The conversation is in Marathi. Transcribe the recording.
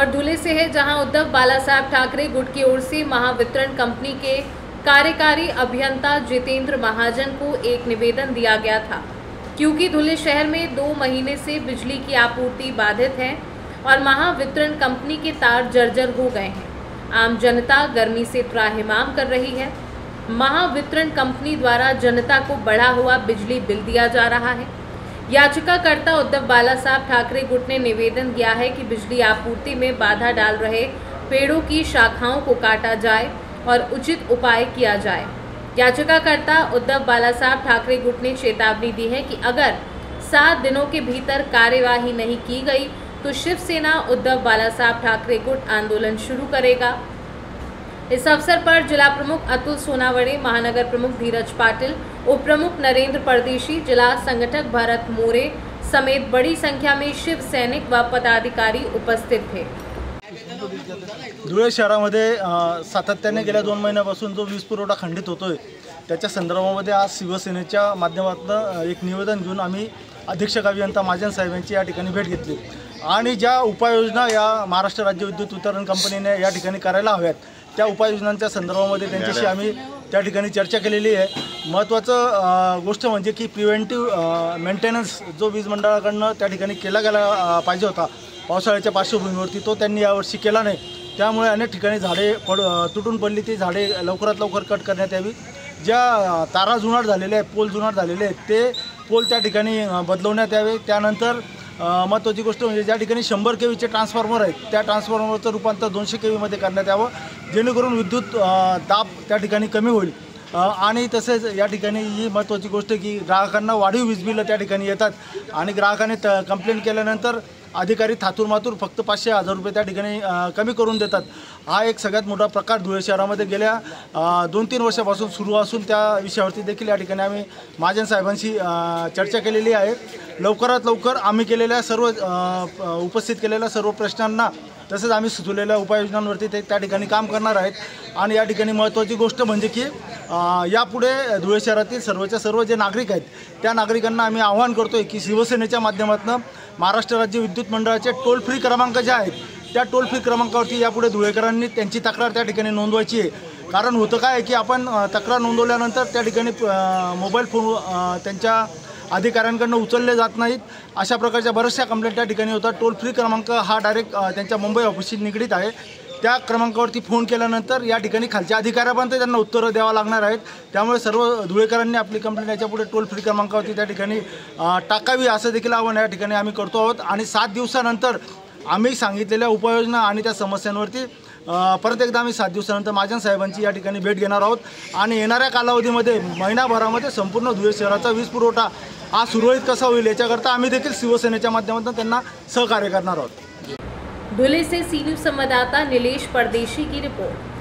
खबर धुले से है, जहां उद्धव बालासाहब ठाकरे गुट की ओर से महावितरण कंपनी के कार्यकारी अभियंता जितेंद्र महाजन को एक निवेदन दिया गया था, क्योंकि धुले शहर में 2 महीने से बिजली की आपूर्ति बाधित है और महावितरण कंपनी के तार जर्जर हो गए हैं। आम जनता गर्मी से त्राहिमाम कर रही है। महावितरण कंपनी द्वारा जनता को बढ़ा हुआ बिजली बिल दिया जा रहा है। याचिकाकर्ता उद्धव बालासाहब ठाकरे गुट ने निवेदन दिया है कि बिजली आपूर्ति में बाधा डाल रहे पेड़ों की शाखाओं को काटा जाए और उचित उपाय किया जाए। याचिकाकर्ता उद्धव बालासाहब ठाकरे गुट ने चेतावनी दी है कि अगर 7 दिनों के भीतर कार्यवाही नहीं की गई तो शिवसेना उद्धव बालासाहब ठाकरे गुट आंदोलन शुरू करेगा। इस अवसर पर जिला प्रमुख अतुल सोनावड़े, महानगर प्रमुख धीरज पाटिल, उप प्रमुख नरेंद्र परदेशी, जिला संगठक भरत मोरे समेत बड़ी संख्या में शिव सैनिक व पदाधिकारी उपस्थित थे। धुळे शहरामध्ये सातत्याने गेल्या 2 महिन्यापासून जो वीज पुरवठा खंडित होतोय त्याच्या संदर्भामध्ये आज शिवसेनेच्या माध्यमातून एक निवेदन घेऊन आम्ही अधीक्षक अभियंता महाजन साहेब यांची या ठिकाणी भेट घेतली आणि ज्या उपाययोजना या महाराष्ट्र राज्य विद्युत वितरण कंपनीने या ठिकाणी करायला हव्यात त्या उपाययोजनांच्या संदर्भामध्ये त्यांच्याशी आम्ही त्या ठिकाणी चर्चा केलेली आहे। महत्त्वाचं गोष्ट म्हणजे की प्रिव्हेंटिव्ह मेंटेनन्स जो वीज मंडळाकडून त्या ठिकाणी केला गेला पाहिजे होता पावसाळ्याच्या पार्श्वभूमीवरती, तो त्यांनी यावर्षी केला नाही। त्यामुळे अनेक ठिकाणी झाडे तुटून पडली, ती झाडे लवकरात लवकर कट करण्यात यावी। ज्या तारा जुनाट झालेले आहेत, पोल जुनाट झालेले आहेत, ते पोल त्या ठिकाणी बदलवण्यात यावे। त्यानंतर महत्त्वाची गोष्ट म्हणजे ज्या ठिकाणी 100 केवीचे ट्रान्सफॉर्मर आहेत त्या ट्रान्सफॉर्मरचं रूपांतर 200 केवीमध्ये करण्यात यावं, जेणेकरून विद्युत दाब त्या ठिकाणी कमी होईल। आणि तसेच या ठिकाणी ही महत्त्वाची गोष्ट की ग्राहकांना वाढीव वीज बिलं त्या ठिकाणी येतात आणि ग्राहकाने कंप्लेंट केल्यानंतर अधिकारी थातूरमातूर फक्त 500-1000 रुपये त्या ठिकाणी कमी करून देतात। हा एक सगळ्यात मोठा प्रकार धुळे शहरामध्ये गेल्या 2-3 वर्षापासून सुरू असून त्या विषयावरती देखील या ठिकाणी आम्ही महाजन साहेबांशी चर्चा केलेली आहे। लवकरात लवकर आम्ही केलेल्या सर्व उपस्थित केलेल्या सर्व प्रश्नांना तसेच आम्ही सुचवलेल्या उपाययोजनांवरती ते त्या ठिकाणी काम करणार आहेत। आणि या ठिकाणी महत्त्वाची गोष्ट म्हणजे की यापुढे धुळे शहरातील सर्वच्या सर्व जे नागरिक आहेत त्या नागरिकांना आम्ही आवाहन करतोय की शिवसेनेच्या माध्यमातून महाराष्ट्र राज्य विद्युत मंडळाचे टोल फ्री क्रमांक जे आहेत त्या टोल फ्री क्रमांकावरती यापुढे धुळेकरांनी त्यांची तक्रार त्या ठिकाणी नोंदवायची आहे। कारण होतं काय की आपण तक्रार नोंदवल्यानंतर त्या ठिकाणी मोबाईल फोन त्यांच्या अधिकाऱ्यांकडून उचलले जात नाहीत। अशा प्रकारच्या बऱ्याचशा कंप्लेंट त्या ठिकाणी होतात। टोल फ्री क्रमांक हा डायरेक्ट त्यांच्या मुंबई ऑफिसशी निगडीत आहे। त्या क्रमांकावरती फोन केल्यानंतर या ठिकाणी खालच्या अधिकाऱ्यापर्यंत त्यांना उत्तरं द्यावं लागणार आहेत। त्यामुळे सर्व धुळेकरांनी आपली कंप्लेंट याच्यापुढे टोल फ्री क्रमांकावरती त्या ठिकाणी टाकावी असं देखील आवाहन या ठिकाणी आम्ही करतो आहोत। आणि 7 दिवसानंतर आम्ही सांगितलेल्या उपाययोजना आणि त्या समस्यांवरती परत एकदा आम्ही 7 दिवसानंतर महाजन साहेबांची या ठिकाणी भेट घेणार आहोत आणि येणाऱ्या कालावधीमध्ये महिनाभरामध्ये संपूर्ण धुळे शहराचा वीज पुरवठा हा सुरळीत कसा होईल याच्याकरता आम्ही देखील शिवसेनेच्या माध्यमातून त्यांना सहकार्य करणार आहोत। धुले से सी न्यूज़ संवाददाता नीलेश परदेशी की रिपोर्ट।